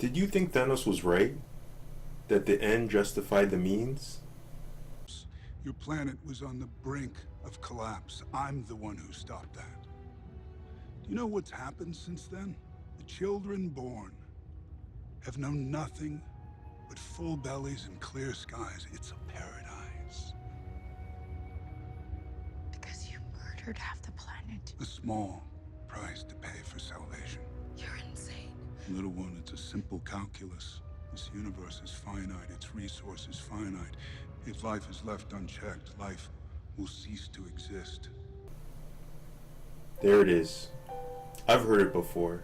Did you think Thanos was right? That the end justified the means? Your planet was on the brink of collapse. I'm the one who stopped that. Do you know what's happened since then? The children born have known nothing but full bellies and clear skies. It's a paradise. Because you murdered half the planet. A small price to pay for salvation. You're insane. Little one, it's a simple calculus. This universe is finite, its resources finite. If life is left unchecked, life will cease to exist. There it is. I've heard it before.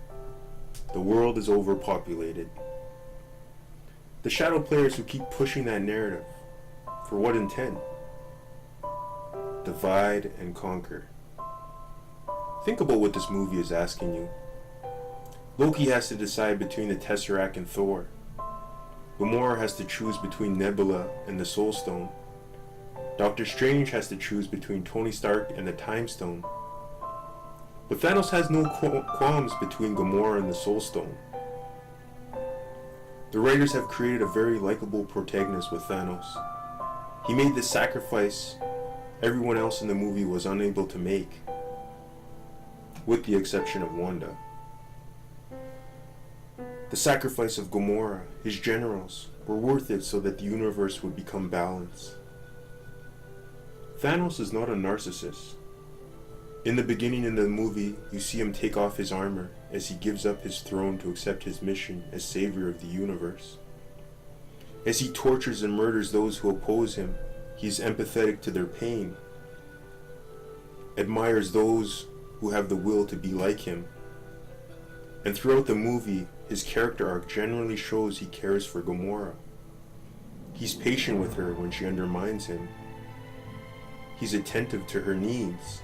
The world is overpopulated. The shadow players who keep pushing that narrative. For what intent? Divide and conquer. Think about what this movie is asking you. Loki has to decide between the Tesseract and Thor. Gamora has to choose between Nebula and the Soul Stone. Doctor Strange has to choose between Tony Stark and the Time Stone. But Thanos has no qualms between Gamora and the Soul Stone. The writers have created a very likable protagonist with Thanos. He made the sacrifice everyone else in the movie was unable to make, with the exception of Wanda. The sacrifice of Gamora, his generals, were worth it so that the universe would become balanced. Thanos is not a narcissist. In the beginning of the movie, you see him take off his armor as he gives up his throne to accept his mission as savior of the universe. As he tortures and murders those who oppose him, he is empathetic to their pain, admires those who have the will to be like him. And throughout the movie, his character arc generally shows he cares for Gamora. He's patient with her when she undermines him. He's attentive to her needs.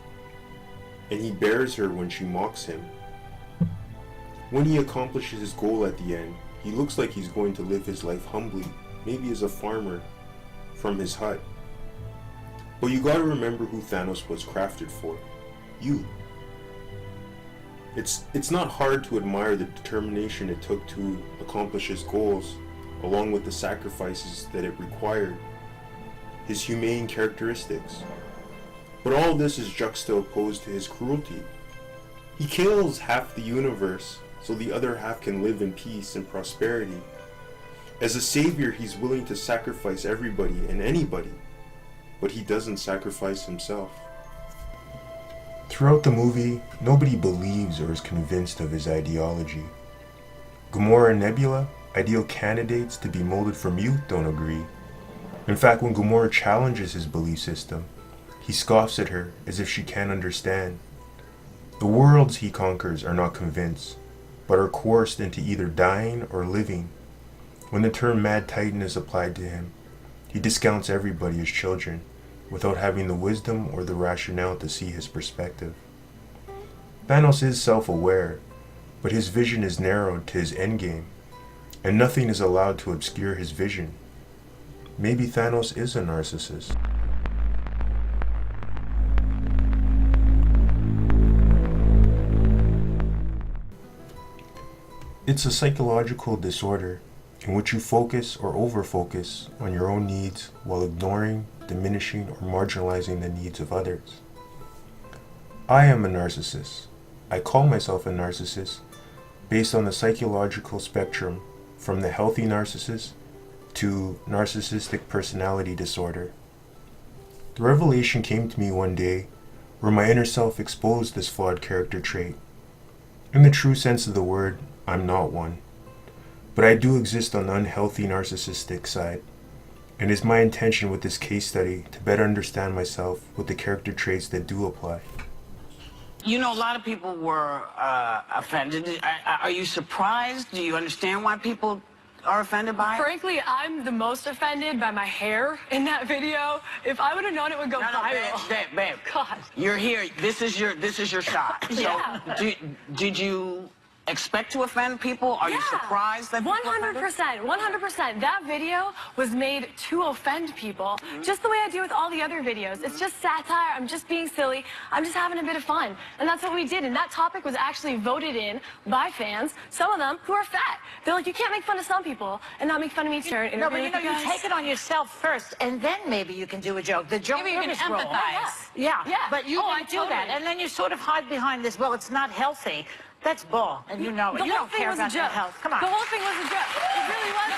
And he bears her when she mocks him. When he accomplishes his goal at the end, he looks like he's going to live his life humbly, maybe as a farmer from his hut. But you gotta remember who Thanos was crafted for. You. It's not hard to admire the determination it took to accomplish his goals, along with the sacrifices that it required, his humane characteristics. But all this is juxtaposed to his cruelty. He kills half the universe so the other half can live in peace and prosperity. As a savior, he's willing to sacrifice everybody and anybody, but he doesn't sacrifice himself. Throughout the movie, nobody believes or is convinced of his ideology. Gamora and Nebula, ideal candidates to be molded from youth, don't agree. In fact, when Gamora challenges his belief system, he scoffs at her as if she can't understand. The worlds he conquers are not convinced, but are coerced into either dying or living. When the term Mad Titan is applied to him, he discounts everybody as children, without having the wisdom or the rationale to see his perspective. Thanos is self-aware, but his vision is narrowed to his endgame, and nothing is allowed to obscure his vision. Maybe Thanos is a narcissist. It's a psychological disorder in which you focus or over-focus on your own needs while ignoring, diminishing, or marginalizing the needs of others. I am a narcissist. I call myself a narcissist based on the psychological spectrum from the healthy narcissist to narcissistic personality disorder. The revelation came to me one day where my inner self exposed this flawed character trait. In the true sense of the word, I'm not one. But I do exist on the unhealthy narcissistic side, and it's my intention with this case study to better understand myself with the character traits that do apply. You know, a lot of people were offended. Are you surprised? Do you understand why people are offended by it? Frankly, I'm the most offended by my hair in that video. If I would have known it would go viral. Babe, God. you're here. This is your shot. Yeah. So, did you expect to offend people? Are you surprised that people offend? 100%, 100%. That video was made to offend people, just the way I do with all the other videos. It's just satire. I'm just being silly. I'm just having a bit of fun. And that's what we did. And that topic was actually voted in by fans, some of them who are fat. They're like, you can't make fun of some people and not make fun of me. No, but you take it on yourself first, and then maybe you can do a joke. The joke Maybe you can is roll. empathize. Yeah, I but you didn't do that, totally- and then you sort of hide behind this. Well, it's not healthy. That's bull, and you know it. The You whole don't thing care was a about their joke. health. Come on. The whole thing was a joke. It really was.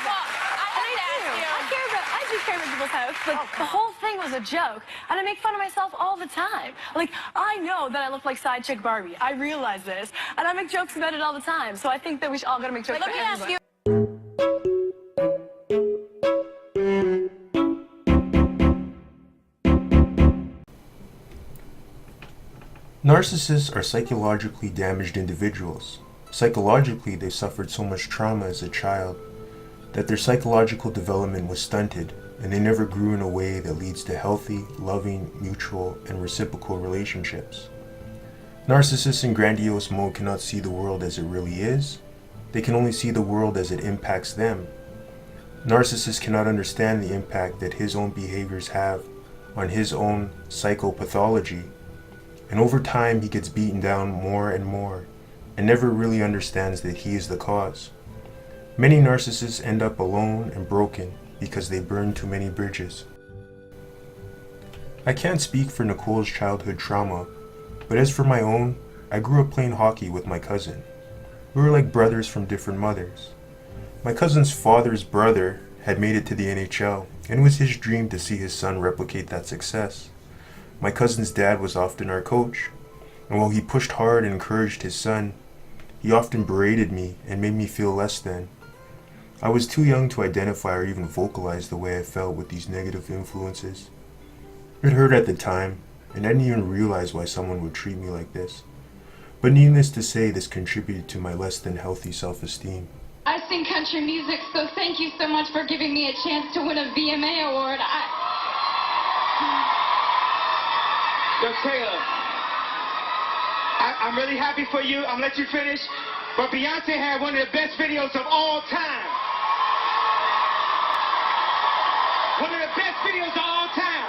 I do care about people's health, but the whole thing was a joke. And I make fun of myself all the time. Like, I know that I look like side chick Barbie. I realize this. And I make jokes about it all the time. So I think that we should all gotta make jokes Let about me ask everybody. you. Narcissists are psychologically damaged individuals. Psychologically, they suffered so much trauma as a child that their psychological development was stunted, and they never grew in a way that leads to healthy, loving, mutual, and reciprocal relationships. Narcissists in grandiose mode cannot see the world as it really is. They can only see the world as it impacts them. Narcissists cannot understand the impact that his own behaviors have on his own psychopathology, and over time he gets beaten down more and more, and never really understands that he is the cause. Many narcissists end up alone and broken because they burn too many bridges. I can't speak for Nicole's childhood trauma, but as for my own, I grew up playing hockey with my cousin. We were like brothers from different mothers. My cousin's father's brother had made it to the NHL, and it was his dream to see his son replicate that success. My cousin's dad was often our coach, and while he pushed hard and encouraged his son, he often berated me and made me feel less than. I was too young to identify or even vocalize the way I felt with these negative influences. It hurt at the time, and I didn't even realize why someone would treat me like this. But needless to say, this contributed to my less than healthy self-esteem. I sing country music, so thank you so much for giving me a chance to win a VMA award. Yo, Taylor, I'm really happy for you. I'm gonna let you finish. But Beyonce had one of the best videos of all time. One of the best videos of all time.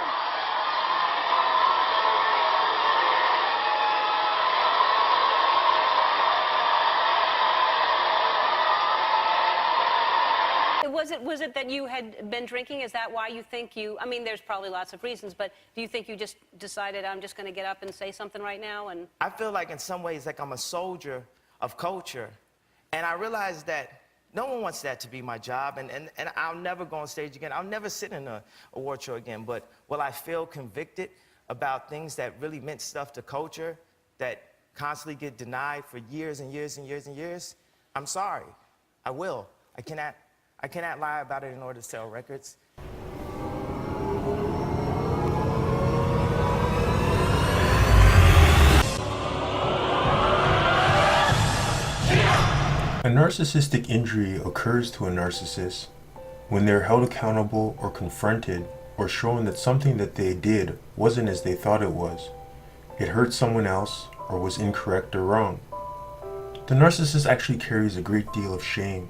Was it that you had been drinking? Is that why you think I mean, there's probably lots of reasons, but do you think you just decided, I'm just going to get up and say something right now? And I feel like in some ways like I'm a soldier of culture, and I realize that no one wants that to be my job, and I'll never go on stage again. I'll never sit in an award show again, but will I feel convicted about things that really meant stuff to culture that constantly get denied for years and years and years and years? I'm sorry. I will. I cannot lie about it in order to sell records. A narcissistic injury occurs to a narcissist when they're held accountable or confronted or shown that something that they did wasn't as they thought it was. It hurt someone else or was incorrect or wrong. The narcissist actually carries a great deal of shame.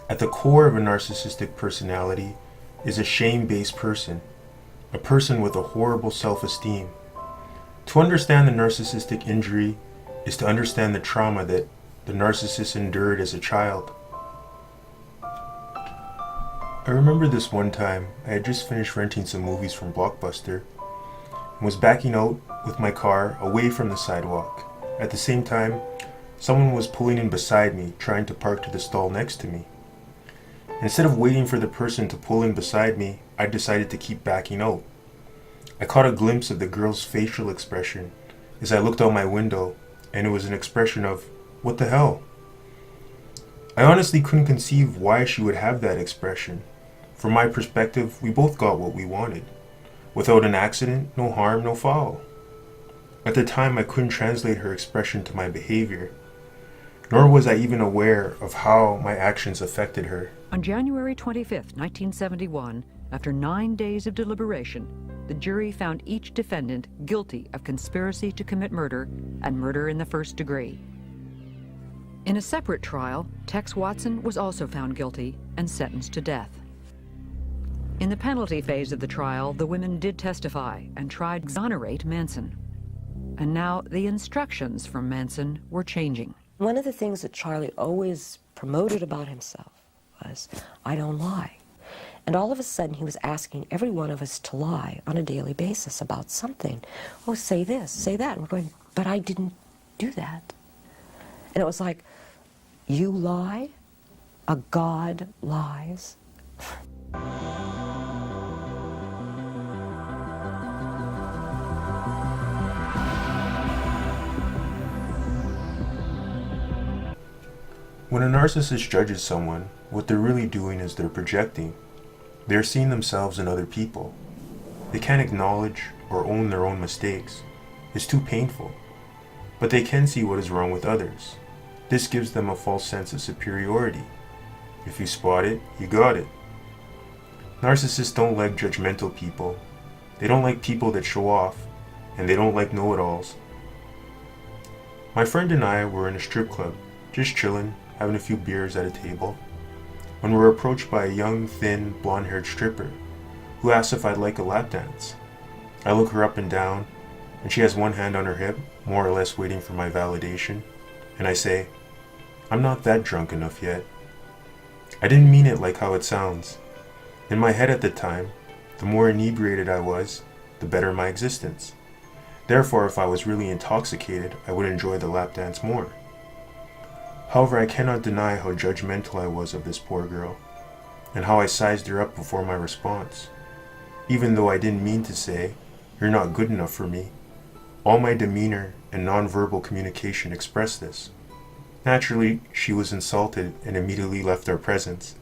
At the core of a narcissistic personality is a shame-based person, a person with a horrible self-esteem. To understand the narcissistic injury is to understand the trauma that the narcissist endured as a child. I remember this one time, I had just finished renting some movies from Blockbuster and was backing out with my car away from the sidewalk. At the same time, someone was pulling in beside me, trying to park to the stall next to me. Instead of waiting for the person to pull in beside me, I decided to keep backing out. I caught a glimpse of the girl's facial expression as I looked out my window, and it was an expression of, "What the hell?" I honestly couldn't conceive why she would have that expression. From my perspective, we both got what we wanted. Without an accident, no harm, no foul. At the time, I couldn't translate her expression to my behavior, nor was I even aware of how my actions affected her. On January 25, 1971, after 9 days of deliberation, the jury found each defendant guilty of conspiracy to commit murder and murder in the first degree. In a separate trial, Tex Watson was also found guilty and sentenced to death. In the penalty phase of the trial, the women did testify and tried to exonerate Manson. And now the instructions from Manson were changing. One of the things that Charlie always promoted about himself was, I don't lie. And all of a sudden he was asking every one of us to lie on a daily basis about something. Oh, say this, say that. And we're going, but I didn't do that. And it was like, you lie, a God lies. When a narcissist judges someone, what they're really doing is they're projecting. They're seeing themselves in other people. They can't acknowledge or own their own mistakes. It's too painful. But they can see what is wrong with others. This gives them a false sense of superiority. If you spot it, you got it. Narcissists don't like judgmental people. They don't like people that show off, and they don't like know-it-alls. My friend and I were in a strip club, just chilling, having a few beers at a table, when we were approached by a young, thin, blonde-haired stripper who asked if I'd like a lap dance. I look her up and down, and she has one hand on her hip, more or less waiting for my validation, and I say, I'm not that drunk enough yet. I didn't mean it like how it sounds. In my head at the time, the more inebriated I was, the better my existence. Therefore, if I was really intoxicated, I would enjoy the lap dance more. However, I cannot deny how judgmental I was of this poor girl, and how I sized her up before my response. Even though I didn't mean to say, you're not good enough for me, all my demeanor and nonverbal communication expressed this. Naturally, she was insulted and immediately left our presence.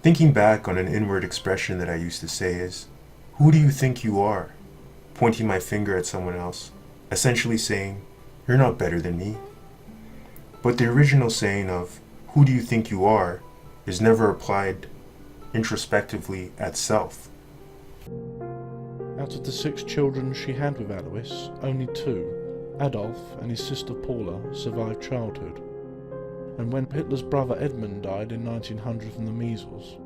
Thinking back on an inward expression that I used to say is, who do you think you are? Pointing my finger at someone else, essentially saying, you're not better than me. But the original saying of, who do you think you are, is never applied introspectively at self. Out of the 6 children she had with Alois, only 2, Adolf and his sister Paula, survived childhood. And when Hitler's brother Edmund died in 1900 from the measles,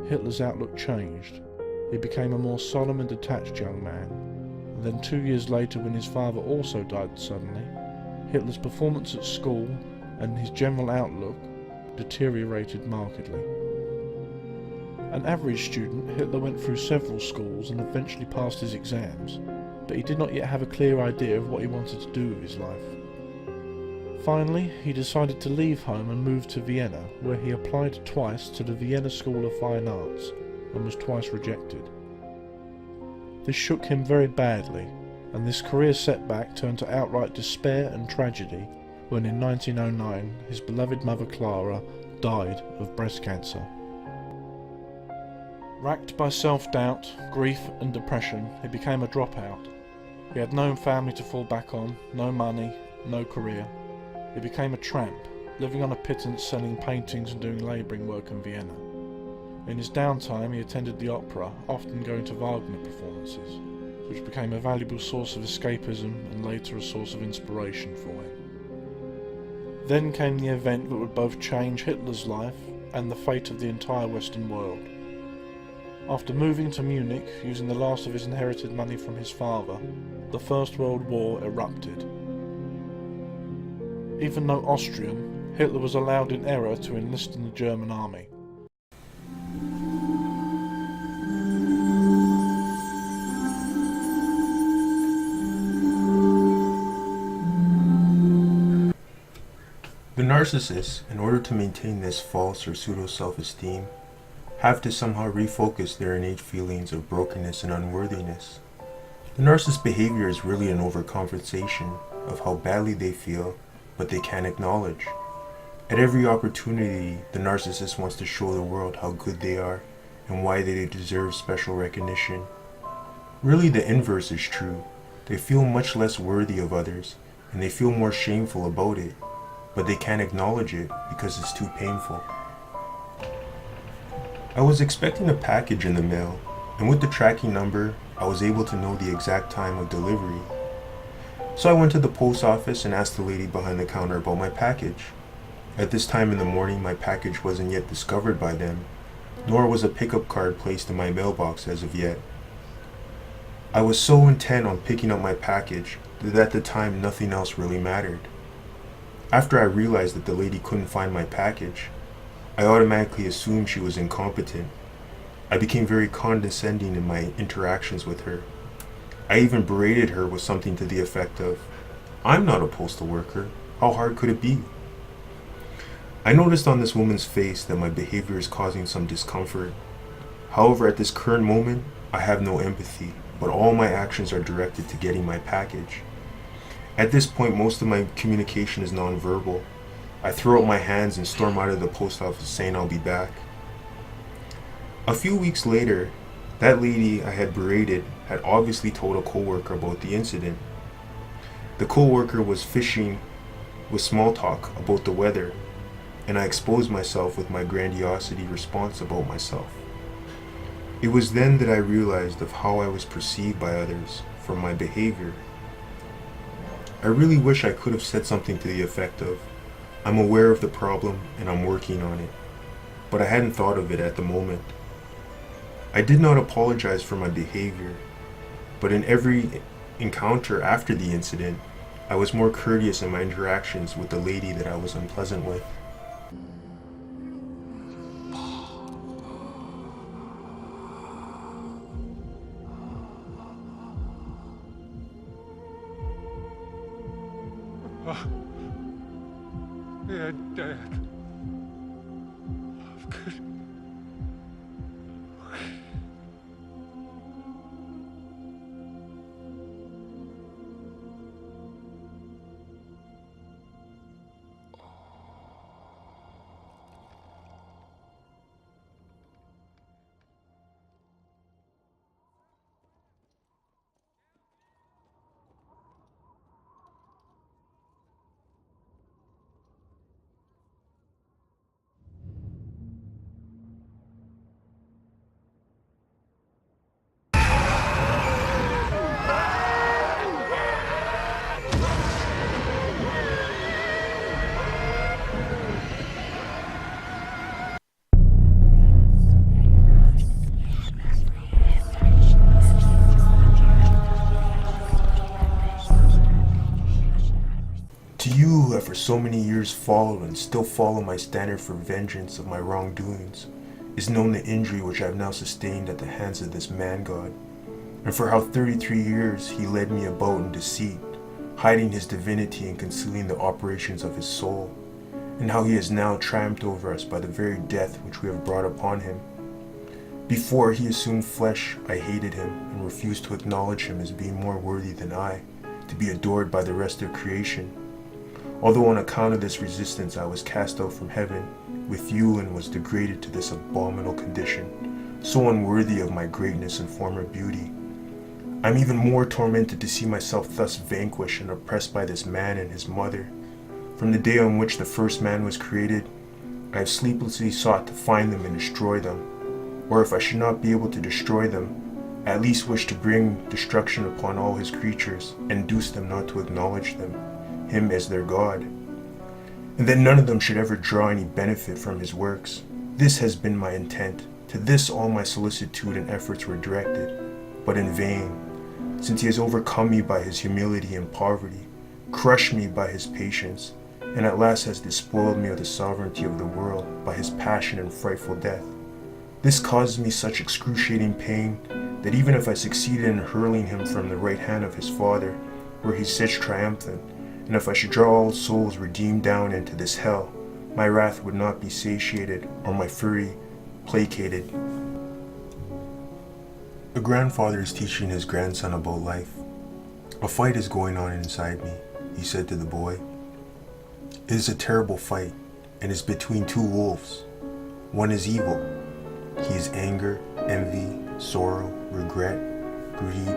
Hitler's outlook changed. He became a more solemn and detached young man. And then 2 years later, when his father also died suddenly, Hitler's performance at school and his general outlook deteriorated markedly. An average student, Hitler went through several schools and eventually passed his exams, but he did not yet have a clear idea of what he wanted to do with his life. Finally, he decided to leave home and move to Vienna, where he applied twice to the Vienna School of Fine Arts and was twice rejected. This shook him very badly, and this career setback turned to outright despair and tragedy when in 1909 his beloved mother Clara died of breast cancer. Racked by self-doubt, grief and depression, he became a dropout. He had no family to fall back on, no money, no career. He became a tramp, living on a pittance, selling paintings and doing labouring work in Vienna. In his downtime he attended the opera, often going to Wagner performances, which became a valuable source of escapism and later a source of inspiration for him. Then came the event that would both change Hitler's life and the fate of the entire Western world. After moving to Munich, using the last of his inherited money from his father, the First World War erupted. Even though Austrian, Hitler was allowed in error to enlist in the German army. The narcissists, in order to maintain this false or pseudo self-esteem, have to somehow refocus their innate feelings of brokenness and unworthiness. The narcissist behavior is really an overcompensation of how badly they feel, but they can't acknowledge. At every opportunity, the narcissist wants to show the world how good they are and why they deserve special recognition. Really, the inverse is true. They feel much less worthy of others, and they feel more shameful about it, but they can't acknowledge it because it's too painful. I was expecting a package in the mail, and with the tracking number, I was able to know the exact time of delivery. So I went to the post office and asked the lady behind the counter about my package. At this time in the morning, my package wasn't yet discovered by them, nor was a pickup card placed in my mailbox as of yet. I was so intent on picking up my package that at the time nothing else really mattered. After I realized that the lady couldn't find my package, I automatically assumed she was incompetent. I became very condescending in my interactions with her. I even berated her with something to the effect of, "I'm not a postal worker. How hard could it be?" I noticed on this woman's face that my behavior is causing some discomfort. However, at this current moment, I have no empathy, but all my actions are directed to getting my package. At this point, most of my communication is nonverbal. I throw up my hands and storm out of the post office saying I'll be back. A few weeks later, that lady I had berated had obviously told a coworker about the incident. The coworker was fishing with small talk about the weather, and I exposed myself with my grandiosity response about myself. It was then that I realized of how I was perceived by others for my behavior. I really wish I could have said something to the effect of, "I'm aware of the problem and I'm working on it," but I hadn't thought of it at the moment. I did not apologize for my behavior, but in every encounter after the incident, I was more courteous in my interactions with the lady that I was unpleasant with. Yeah, Dad. Good. To you who have for so many years followed and still follow my standard for vengeance of my wrongdoings, is known the injury which I have now sustained at the hands of this man-god, and for how 33 years he led me about in deceit, hiding his divinity and concealing the operations of his soul, and how he has now triumphed over us by the very death which we have brought upon him. Before he assumed flesh, I hated him and refused to acknowledge him as being more worthy than I, to be adored by the rest of creation. Although on account of this resistance I was cast out from heaven with you and was degraded to this abominable condition, so unworthy of my greatness and former beauty. I am even more tormented to see myself thus vanquished and oppressed by this man and his mother. From the day on which the first man was created, I have sleeplessly sought to find them and destroy them, or if I should not be able to destroy them, at least wish to bring destruction upon all his creatures and induce them not to acknowledge him as their God, and that none of them should ever draw any benefit from his works. This has been my intent. To this all my solicitude and efforts were directed, but in vain, since he has overcome me by his humility and poverty, crushed me by his patience, and at last has despoiled me of the sovereignty of the world by his passion and frightful death. This causes me such excruciating pain that even if I succeeded in hurling him from the right hand of his Father, where he sits triumphant, and if I should draw all souls redeemed down into this hell, my wrath would not be satiated or my fury placated. A grandfather is teaching his grandson about life. "A fight is going on inside me," he said to the boy. "It is a terrible fight, and is between two wolves. One is evil. He is anger, envy, sorrow, regret, greed,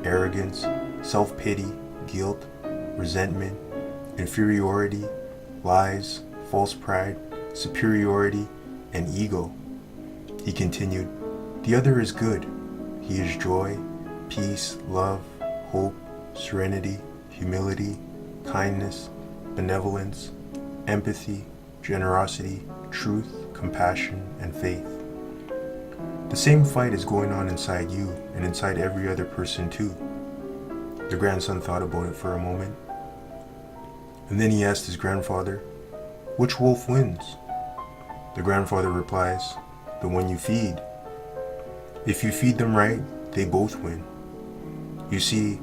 arrogance, self-pity, guilt, resentment, inferiority, lies, false pride, superiority, and ego." He continued, "The other is good. He is joy, peace, love, hope, serenity, humility, kindness, benevolence, empathy, generosity, truth, compassion, and faith. The same fight is going on inside you and inside every other person too. The grandson thought about it for a moment, and then he asked his grandfather, "Which wolf wins?" The grandfather replies, "The one you feed. If you feed them right, they both win. You see,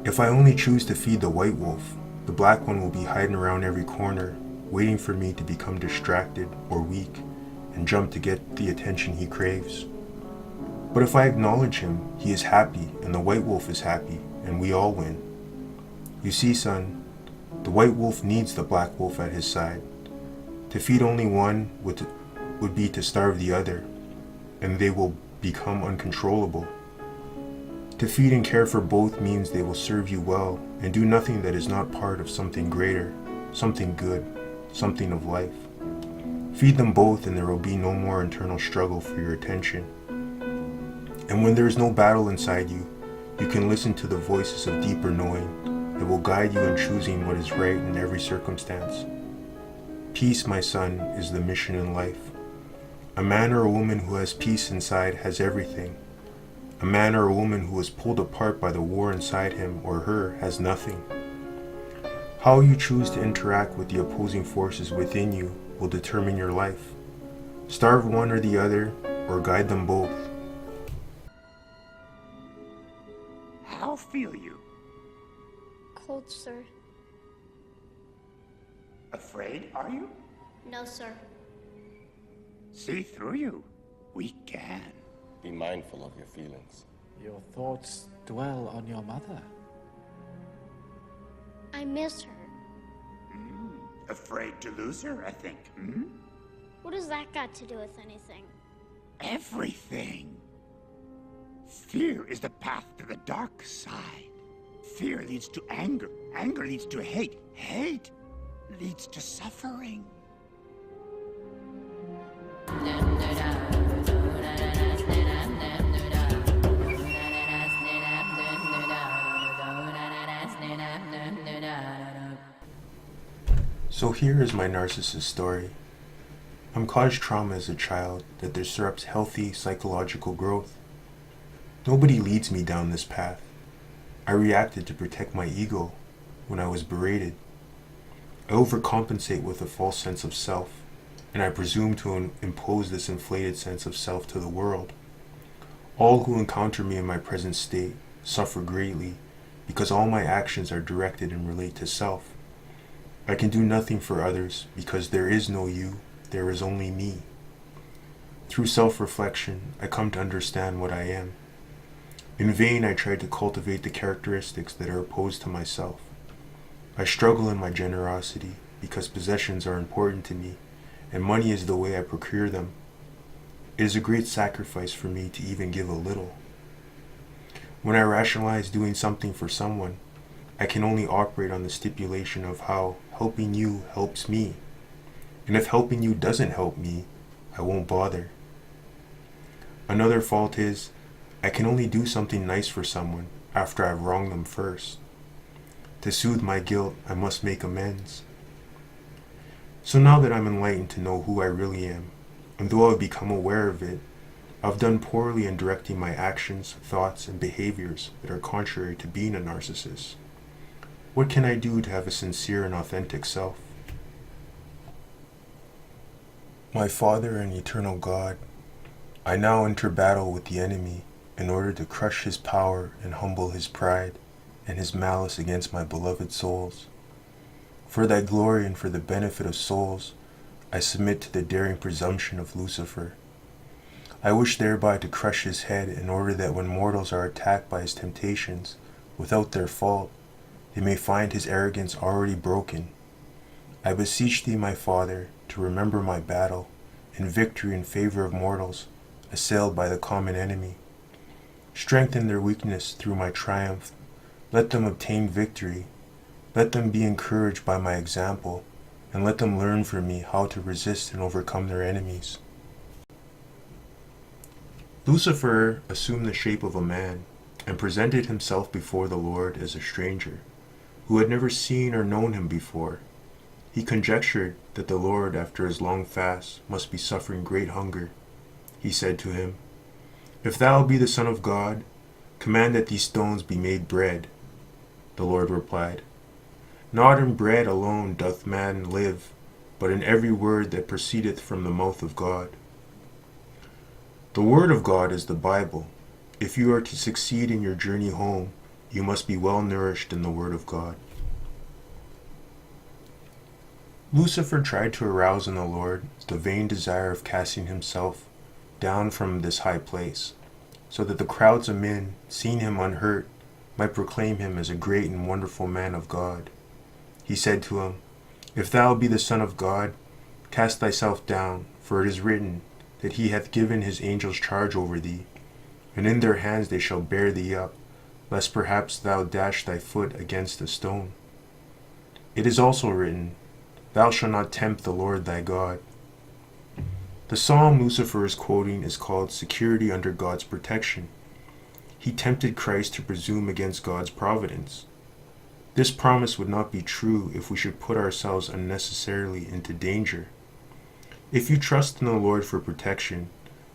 if I only choose to feed the white wolf, the black one will be hiding around every corner, waiting for me to become distracted or weak and jump to get the attention he craves. But if I acknowledge him, he is happy and the white wolf is happy and we all win. You see, son, the white wolf needs the black wolf at his side. To feed only one would be to starve the other, and they will become uncontrollable. To feed and care for both means they will serve you well and do nothing that is not part of something greater, something good, something of life. Feed them both and there will be no more internal struggle for your attention. And when there is no battle inside you, you can listen to the voices of deeper knowing that will guide you in choosing what is right in every circumstance. Peace, my son, is the mission in life. A man or a woman who has peace inside has everything. A man or a woman who is pulled apart by the war inside him or her has nothing. How you choose to interact with the opposing forces within you will determine your life. Starve one or the other, or guide them both. How feel you? Cold, sir. Afraid, are you? No, sir. See through you. We can. Be mindful of your feelings. Your thoughts dwell on your mother. I miss her. Afraid to lose her, I think. What has that got to do with anything? Everything. Fear is the path to the dark side. Fear leads to anger. Anger leads to hate. Hate leads to suffering. So here is my narcissist story. I'm caused trauma as a child that disrupts healthy psychological growth. Nobody leads me down this path. I reacted to protect my ego when I was berated. I overcompensate with a false sense of self, and I presume to impose this inflated sense of self to the world. All who encounter me in my present state suffer greatly because all my actions are directed and relate to self. I can do nothing for others because there is no you, there is only me. Through self-reflection, I come to understand what I am. In vain, I tried to cultivate the characteristics that are opposed to myself. I struggle in my generosity because possessions are important to me, and money is the way I procure them. It is a great sacrifice for me to even give a little. When I rationalize doing something for someone, I can only operate on the stipulation of how helping you helps me. And if helping you doesn't help me, I won't bother. Another fault is, I can only do something nice for someone after I've wronged them first. To soothe my guilt, I must make amends. So now that I'm enlightened to know who I really am, and though I've become aware of it, I've done poorly in directing my actions, thoughts, and behaviors that are contrary to being a narcissist. What can I do to have a sincere and authentic self? My Father and eternal God, I now enter battle with the enemy in order to crush his power and humble his pride and his malice against my beloved souls. For thy glory and for the benefit of souls, I submit to the daring presumption of Lucifer. I wish thereby to crush his head in order that when mortals are attacked by his temptations, without their fault, they may find his arrogance already broken. I beseech thee, my Father, to remember my battle and victory in favor of mortals, assailed by the common enemy. Strengthen their weakness through my triumph. Let them obtain victory. Let them be encouraged by my example, and let them learn from me how to resist and overcome their enemies. Lucifer assumed the shape of a man, and presented himself before the Lord as a stranger, who had never seen or known him before. He conjectured that the Lord, after his long fast, must be suffering great hunger. He said to him, "If thou be the Son of God, command that these stones be made bread." The Lord replied, "Not in bread alone doth man live, but in every word that proceedeth from the mouth of God." The Word of God is the Bible. If you are to succeed in your journey home, you must be well nourished in the Word of God. Lucifer tried to arouse in the Lord the vain desire of casting himself down from this high place, so that the crowds of men, seeing him unhurt, might proclaim him as a great and wonderful man of God. He said to him, "If thou be the Son of God, cast thyself down, for it is written that he hath given his angels charge over thee, and in their hands they shall bear thee up, lest perhaps thou dash thy foot against a stone. It is also written, Thou shalt not tempt the Lord thy God." The psalm Lucifer is quoting is called Security Under God's Protection. He tempted Christ to presume against God's providence. This promise would not be true if we should put ourselves unnecessarily into danger. If you trust in the Lord for protection,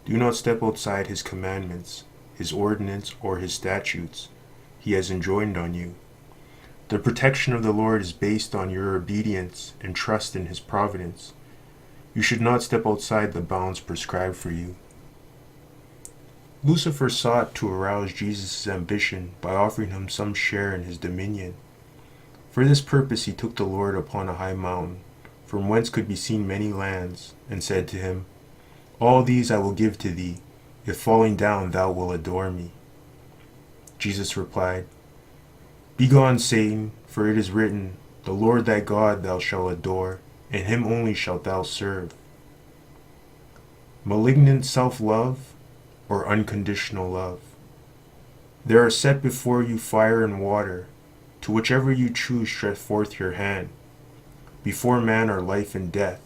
do not step outside his commandments, his ordinance, or his statutes he has enjoined on you. The protection of the Lord is based on your obedience and trust in his providence. You should not step outside the bounds prescribed for you. Lucifer sought to arouse Jesus' ambition by offering him some share in his dominion. For this purpose he took the Lord upon a high mountain, from whence could be seen many lands, and said to him, "All these I will give to thee, if falling down thou wilt adore me." Jesus replied, "Begone, Satan, for it is written, The Lord thy God thou shalt adore, and him only shalt thou serve." Malignant self-love or unconditional love. There are set before you fire and water. To whichever you choose stretch forth your hand. Before man are life and death.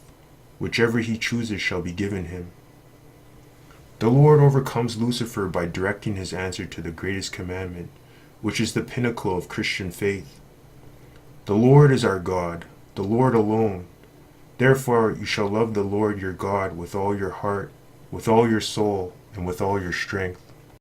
Whichever he chooses shall be given him. The Lord overcomes Lucifer by directing his answer to the greatest commandment, which is the pinnacle of Christian faith. The Lord is our God, the Lord alone. Therefore you shall love the Lord your God with all your heart, with all your soul, and with all your strength.